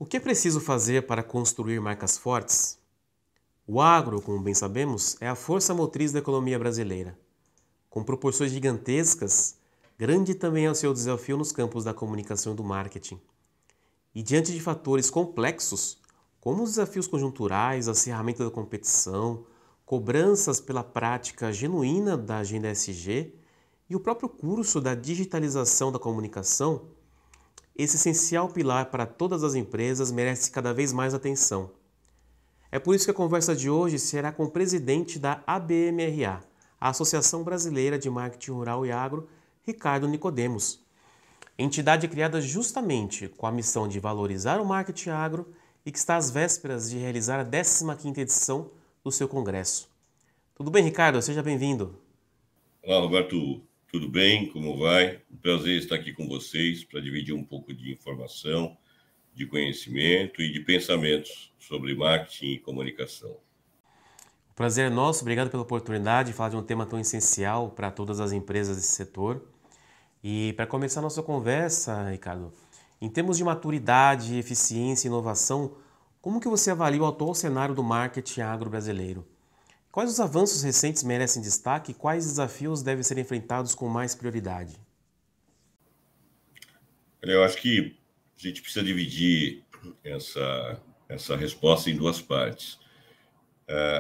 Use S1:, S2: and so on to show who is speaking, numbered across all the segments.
S1: O que é preciso fazer para construir marcas fortes? O agro, como bem sabemos, é a força motriz da economia brasileira. Com proporções gigantescas, grande também é o seu desafio nos campos da comunicação e do marketing. E diante de fatores complexos, como os desafios conjunturais, acirramento da competição, cobranças pela prática genuína da agenda ESG e o próprio curso da digitalização da comunicação, esse essencial pilar para todas as empresas merece cada vez mais atenção. É por isso que a conversa de hoje será com o presidente da ABMRA, a Associação Brasileira de Marketing Rural e Agro, Ricardo Nicodemos. Entidade criada justamente com a missão de valorizar o marketing agro e que está às vésperas de realizar a 15ª edição do seu congresso. Tudo bem, Ricardo? Seja bem-vindo.
S2: Olá, Roberto, tudo bem? Como vai? Um prazer estar aqui com vocês para dividir um pouco de informação, de conhecimento e de pensamentos sobre marketing e comunicação.
S1: O prazer é nosso, obrigado pela oportunidade de falar de um tema tão essencial para todas as empresas desse setor. E para começar a nossa conversa, Ricardo, em termos de maturidade, eficiência e inovação, como que você avalia o atual cenário do marketing agro brasileiro? Quais os avanços recentes merecem destaque e quais desafios devem ser enfrentados com mais prioridade?
S2: Eu acho que a gente precisa dividir essa resposta em duas partes.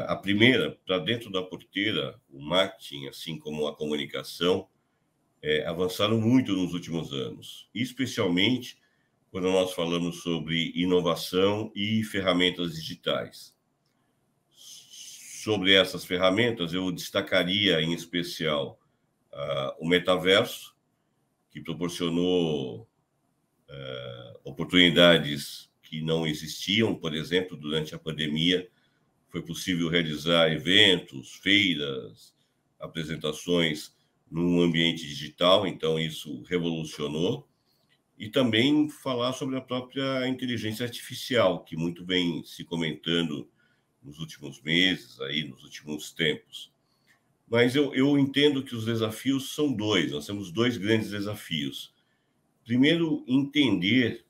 S2: A primeira, para dentro da porteira, o marketing, assim como a comunicação, avançaram muito nos últimos anos, especialmente quando nós falamos sobre inovação e ferramentas digitais. Sobre essas ferramentas, eu destacaria em especial o metaverso, que proporcionou oportunidades que não existiam, por exemplo, durante a pandemia. Foi possível realizar eventos, feiras, apresentações num ambiente digital, então isso revolucionou. E também falar sobre a própria inteligência artificial, que muito vem se comentando nos últimos meses, aí, nos últimos tempos. Mas eu entendo que os desafios são dois, nós temos dois grandes desafios. Primeiro, entender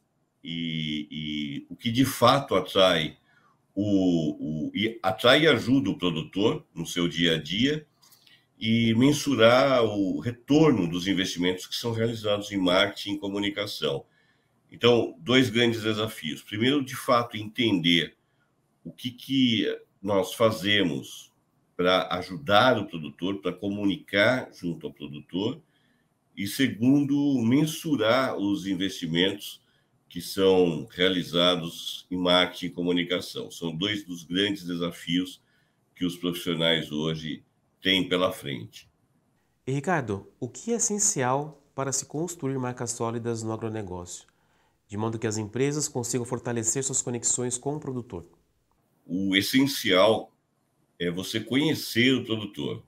S2: o que de fato atrai e atrai e ajuda o produtor no seu dia a dia e mensurar o retorno dos investimentos que são realizados em marketing e comunicação. Então, dois grandes desafios. Primeiro, de fato, entender o que nós fazemos para ajudar o produtor, para comunicar junto ao produtor, e segundo, mensurar os investimentos que são realizados em marketing e comunicação. São dois dos grandes desafios que os profissionais hoje têm pela frente.
S1: E Ricardo, o que é essencial para se construir marcas sólidas no agronegócio, de modo que as empresas consigam fortalecer suas conexões com o produtor?
S2: O essencial é você conhecer o produtor,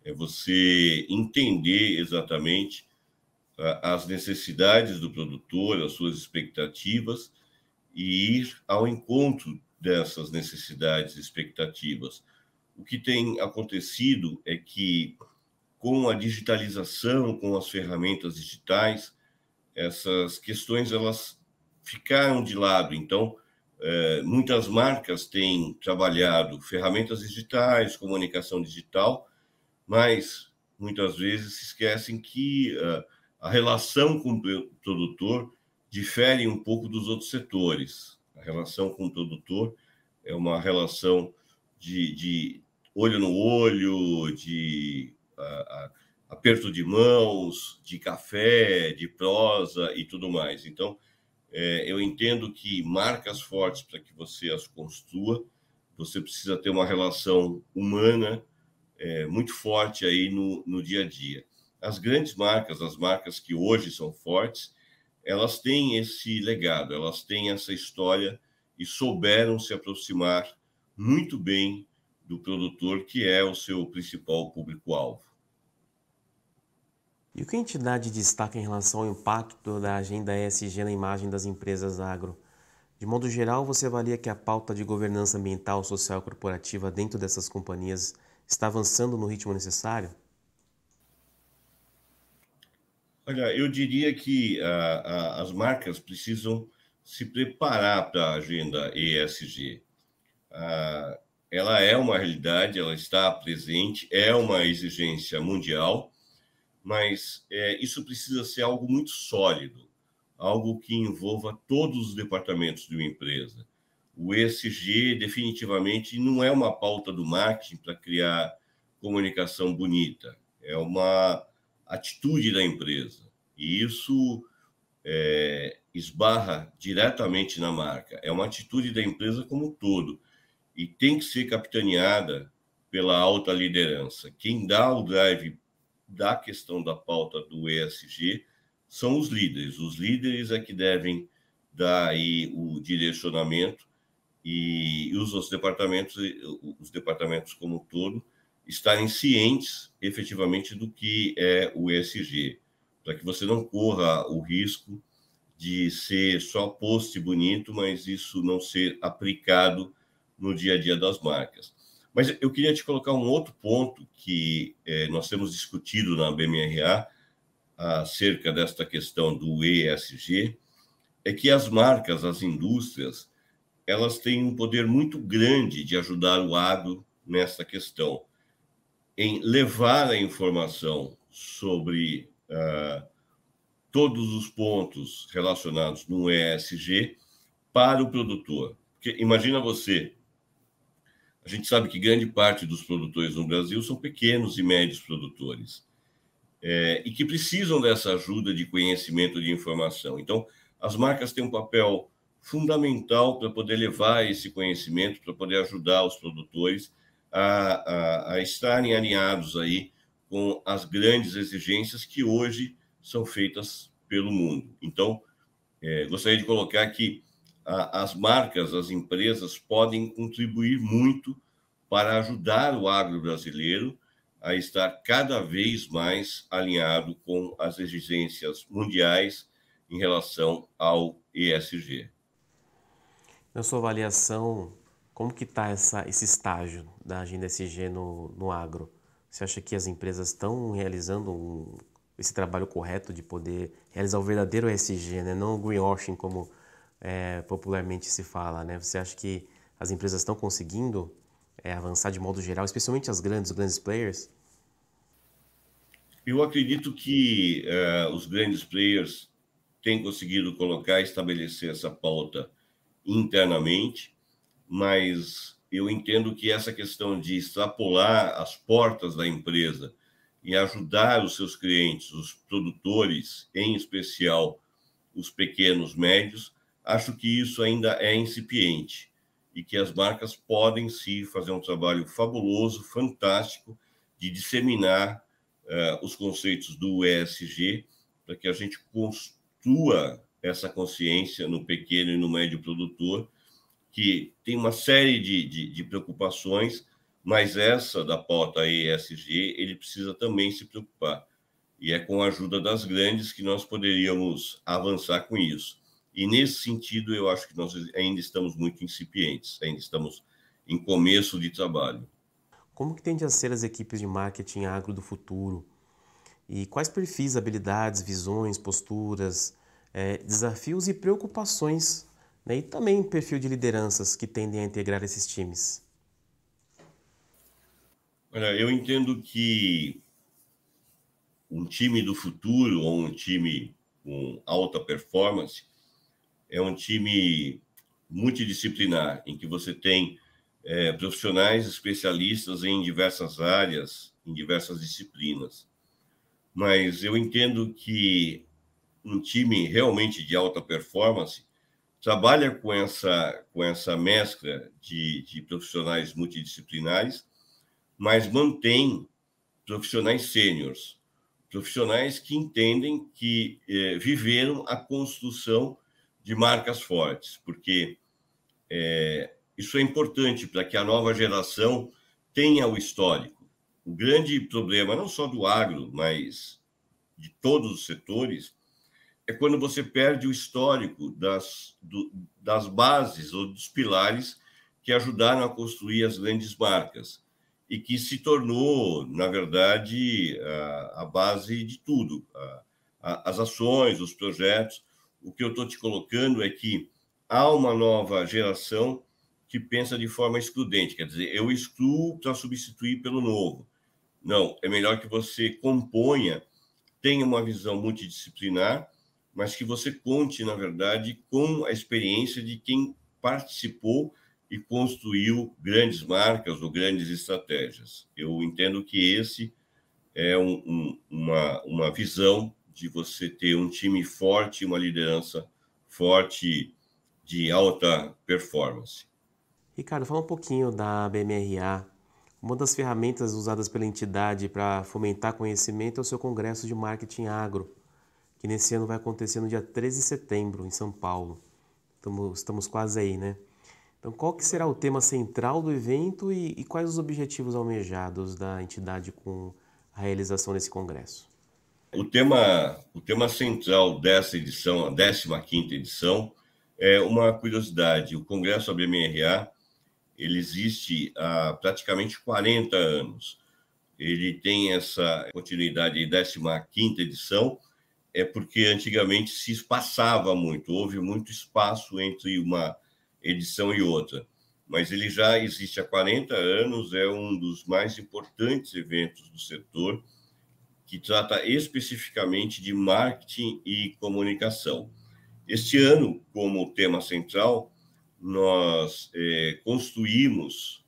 S2: é você entender exatamente as necessidades do produtor, as suas expectativas e ir ao encontro dessas necessidades e expectativas. O que tem acontecido é que, com a digitalização, com as ferramentas digitais, essas questões elas ficaram de lado. Então, muitas marcas têm trabalhado ferramentas digitais, comunicação digital, mas muitas vezes se esquecem que a relação com o produtor difere um pouco dos outros setores. A relação com o produtor é uma relação de olho no olho, de aperto de mãos, de café, de prosa e tudo mais. Então, eu entendo que marcas fortes, para que você as construa, você precisa ter uma relação humana muito forte aí no dia a dia. As grandes marcas, as marcas que hoje são fortes, elas têm esse legado, elas têm essa história e souberam se aproximar muito bem do produtor, que é o seu principal público-alvo.
S1: E o que a entidade destaca em relação ao impacto da agenda ESG na imagem das empresas agro? De modo geral, você avalia que a pauta de governança ambiental, social e corporativa dentro dessas companhias está avançando no ritmo necessário?
S2: Olha, eu diria que as marcas precisam se preparar para a agenda ESG. Ela é uma realidade, ela está presente, é uma exigência mundial, mas isso precisa ser algo muito sólido, algo que envolva todos os departamentos de uma empresa. O ESG definitivamente não é uma pauta do marketing para criar comunicação bonita, é uma atitude da empresa. E isso esbarra diretamente na marca. É uma atitude da empresa como um todo e tem que ser capitaneada pela alta liderança. Quem dá o drive da questão da pauta do ESG são os líderes. Os líderes é que devem dar aí o direcionamento e os departamentos como um todo estarem cientes efetivamente do que é o ESG, para que você não corra o risco de ser só post bonito, mas isso não ser aplicado no dia a dia das marcas. Mas eu queria te colocar um outro ponto que nós temos discutido na BMRA acerca desta questão do ESG, é que as marcas, as indústrias, elas têm um poder muito grande de ajudar o agro nessa questão, em levar a informação sobre todos os pontos relacionados no ESG para o produtor. Porque imagina você, a gente sabe que grande parte dos produtores no Brasil são pequenos e médios produtores, e que precisam dessa ajuda de conhecimento de informação. Então, as marcas têm um papel fundamental para poder levar esse conhecimento, para poder ajudar os produtores a estarem alinhados aí com as grandes exigências que hoje são feitas pelo mundo. Então, gostaria de colocar que as marcas, as empresas podem contribuir muito para ajudar o agro brasileiro a estar cada vez mais alinhado com as exigências mundiais em relação ao ESG.
S1: Na sua avaliação, como que está esse estágio da agenda ESG no agro? Você acha que as empresas estão realizando esse trabalho correto de poder realizar o verdadeiro ESG, né? Não o greenwashing, como popularmente se fala, né? Você acha que as empresas estão conseguindo avançar de modo geral, especialmente os grandes players?
S2: Eu acredito que os grandes players têm conseguido colocar e estabelecer essa pauta internamente, mas eu entendo que essa questão de extrapolar as portas da empresa e ajudar os seus clientes, os produtores, em especial os pequenos, médios, acho que isso ainda é incipiente e que as marcas podem sim fazer um trabalho fabuloso, fantástico, de disseminar os conceitos do ESG para que a gente construa essa consciência no pequeno e no médio produtor, que tem uma série de preocupações, mas essa da pauta ESG, ele precisa também se preocupar. E é com a ajuda das grandes que nós poderíamos avançar com isso. E, nesse sentido, eu acho que nós ainda estamos muito incipientes, ainda estamos em começo de trabalho.
S1: Como que tende a ser as equipes de marketing agro do futuro? E quais perfis, habilidades, visões, posturas, desafios e preocupações, né? E também perfil de lideranças que tendem a integrar esses times?
S2: Olha, eu entendo que um time do futuro ou um time com alta performance é um time multidisciplinar, em que você tem profissionais especialistas em diversas áreas, em diversas disciplinas. Mas eu entendo que um time realmente de alta performance trabalha com essa mescla de profissionais multidisciplinares, mas mantém profissionais sêniores, profissionais que entendem que viveram a construção de marcas fortes, porque isso é importante para que a nova geração tenha o histórico. O grande problema, não só do agro, mas de todos os setores, é quando você perde o histórico das bases ou dos pilares que ajudaram a construir as grandes marcas e que se tornou, na verdade, a base de tudo, as ações, os projetos. O que eu estou te colocando é que há uma nova geração que pensa de forma excludente, quer dizer, eu excluo para substituir pelo novo. Não, é melhor que você componha, tenha uma visão multidisciplinar, mas que você conte, na verdade, com a experiência de quem participou e construiu grandes marcas ou grandes estratégias. Eu entendo que esse é uma visão de você ter um time forte, uma liderança forte de alta performance.
S1: Ricardo, fala um pouquinho da BMRA. Uma das ferramentas usadas pela entidade para fomentar conhecimento é o seu Congresso de Marketing Agro, que nesse ano vai acontecer no dia 13 de setembro, em São Paulo. Estamos quase aí, né? Então, qual que será o tema central do evento e quais os objetivos almejados da entidade com a realização desse congresso?
S2: O tema central dessa edição, a 15ª edição, é uma curiosidade. O Congresso ABMRA, ele existe há praticamente 40 anos. Ele tem essa continuidade de 15ª edição, porque antigamente se espaçava muito, houve muito espaço entre uma edição e outra. Mas ele já existe há 40 anos, é um dos mais importantes eventos do setor, que trata especificamente de marketing e comunicação. Este ano, como tema central, nós construímos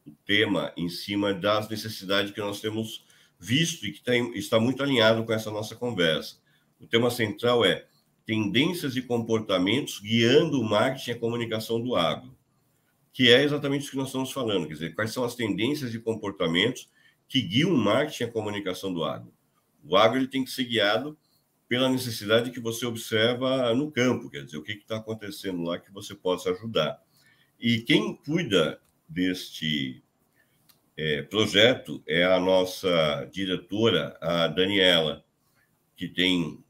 S2: o tema em cima das necessidades que nós temos visto e que está muito alinhado com essa nossa conversa. O tema central é tendências e comportamentos guiando o marketing e a comunicação do agro, que é exatamente o que nós estamos falando, quer dizer, quais são as tendências e comportamentos que guiam o marketing e a comunicação do agro. O agro ele tem que ser guiado pela necessidade que você observa no campo, quer dizer, o que está acontecendo lá que você possa ajudar. E quem cuida deste projeto é a nossa diretora, a Daniela, que tem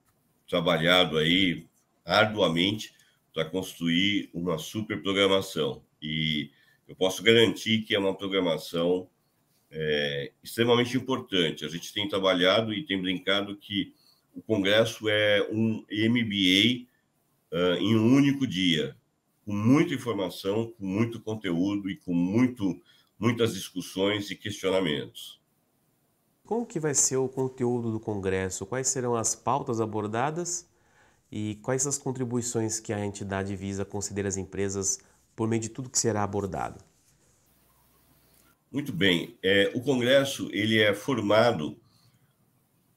S2: trabalhado aí arduamente para construir uma super programação. E eu posso garantir que é uma programação extremamente importante. A gente tem trabalhado e tem brincado que o Congresso é um MBA em um único dia, com muita informação, com muito conteúdo e com muitas discussões e questionamentos.
S1: Como que vai ser o conteúdo do congresso? Quais serão as pautas abordadas e quais as contribuições que a entidade visa conceder às empresas por meio de tudo que será abordado?
S2: Muito bem. O congresso ele é formado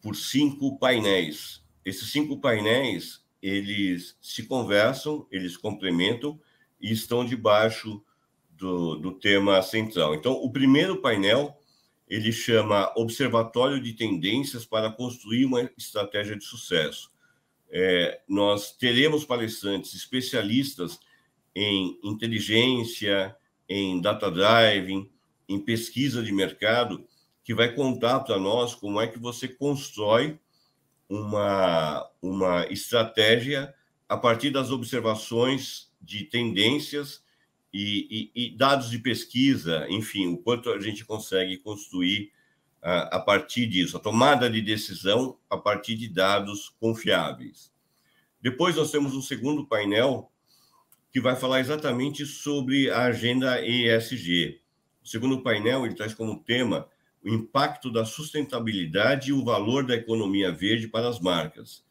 S2: por 5 painéis. Esses 5 painéis, eles se conversam, eles complementam e estão debaixo do tema central. Então, o primeiro painel, ele chama Observatório de Tendências para Construir uma Estratégia de Sucesso. Nós teremos palestrantes especialistas em inteligência, em data driving, em pesquisa de mercado, que vai contar para nós como é que você constrói uma estratégia a partir das observações de tendências e dados de pesquisa, enfim, o quanto a gente consegue construir a partir disso, a tomada de decisão a partir de dados confiáveis. Depois nós temos um segundo painel que vai falar exatamente sobre a agenda ESG. O segundo painel ele traz como tema o impacto da sustentabilidade e o valor da economia verde para as marcas.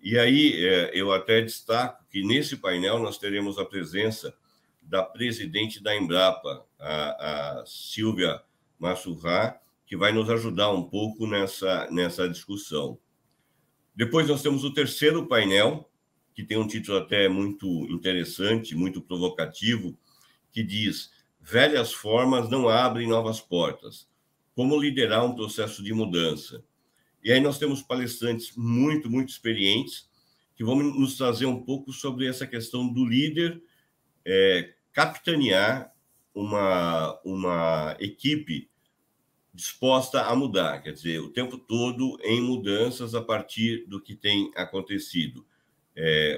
S2: E aí eu até destaco que nesse painel nós teremos a presença da presidente da Embrapa, a Silvia Massurra, que vai nos ajudar um pouco nessa discussão. Depois nós temos o terceiro painel, que tem um título até muito interessante, muito provocativo, que diz: velhas formas não abrem novas portas. Como liderar um processo de mudança? E aí nós temos palestrantes muito experientes que vão nos trazer um pouco sobre essa questão do líder capitanear uma equipe disposta a mudar, quer dizer, o tempo todo em mudanças a partir do que tem acontecido.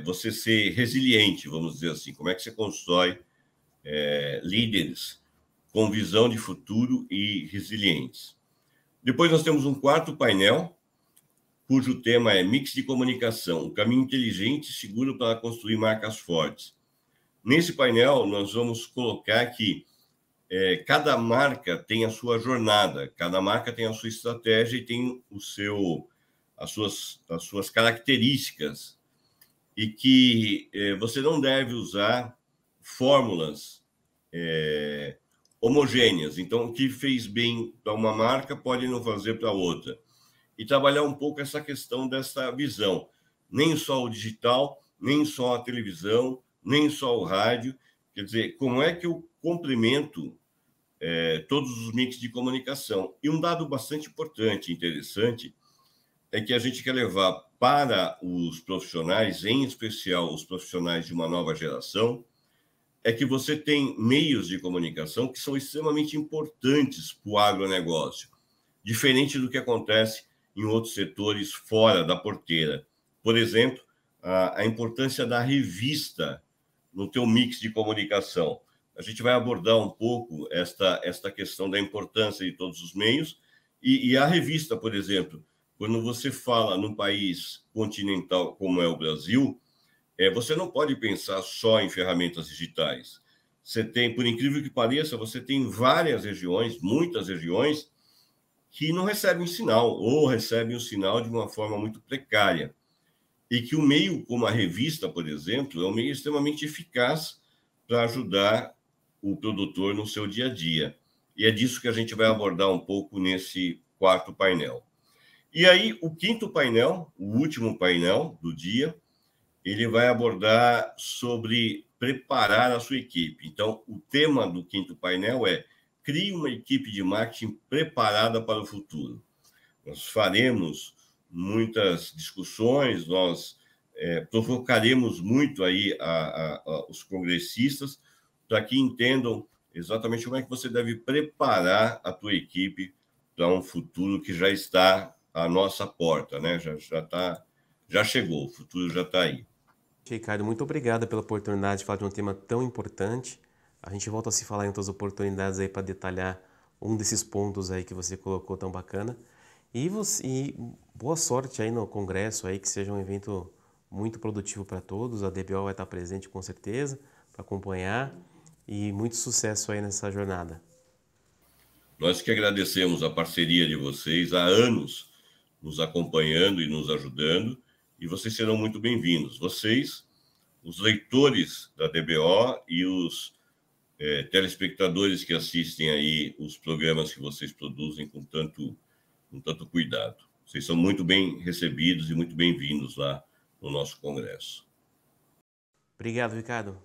S2: Você ser resiliente, vamos dizer assim, como é que você constrói líderes com visão de futuro e resilientes. Depois nós temos um quarto painel, cujo tema é Mix de Comunicação, um caminho inteligente e seguro para construir marcas fortes. Nesse painel, nós vamos colocar que cada marca tem a sua jornada, cada marca tem a sua estratégia e tem as suas características, e que você não deve usar fórmulas homogêneas. Então, o que fez bem para uma marca pode não fazer para outra. E trabalhar um pouco essa questão dessa visão. Nem só o digital, nem só a televisão, nem só o rádio. Quer dizer, como é que eu complemento todos os mix de comunicação? E um dado bastante importante, interessante, é que a gente quer levar para os profissionais, em especial os profissionais de uma nova geração, é que você tem meios de comunicação que são extremamente importantes para o agronegócio, diferente do que acontece em outros setores fora da porteira. Por exemplo, a importância da revista no teu mix de comunicação. A gente vai abordar um pouco esta questão da importância de todos os meios, e a revista, por exemplo, quando você fala num país continental como é o Brasil, você não pode pensar só em ferramentas digitais. Você tem, por incrível que pareça, você tem várias regiões, muitas regiões, que não recebem sinal, ou recebem o sinal de uma forma muito precária. E que o meio, como a revista, por exemplo, é um meio extremamente eficaz para ajudar o produtor no seu dia a dia. E é disso que a gente vai abordar um pouco nesse quarto painel. E aí, o quinto painel, o último painel do dia, ele vai abordar sobre preparar a sua equipe. Então, o tema do quinto painel é: crie uma equipe de marketing preparada para o futuro. Nós faremos muitas discussões, nós provocaremos muito aí os congressistas para que entendam exatamente como é que você deve preparar a tua equipe para um futuro que já está à nossa porta, né? Já chegou, o futuro já está aí.
S1: Ricardo, muito obrigado pela oportunidade de falar de um tema tão importante. A gente volta a se falar em outras oportunidades aí para detalhar um desses pontos aí que você colocou tão bacana. E boa sorte aí no congresso aí, que seja um evento muito produtivo para todos. A DBO vai estar presente com certeza para acompanhar, e muito sucesso aí nessa jornada.
S2: Nós que agradecemos a parceria de vocês há anos, nos acompanhando e nos ajudando, e vocês serão muito bem-vindos. Vocês, os leitores da DBO e os telespectadores que assistem aí os programas que vocês produzem com tanto cuidado. Vocês são muito bem recebidos e muito bem-vindos lá no nosso congresso.
S1: Obrigado, Ricardo.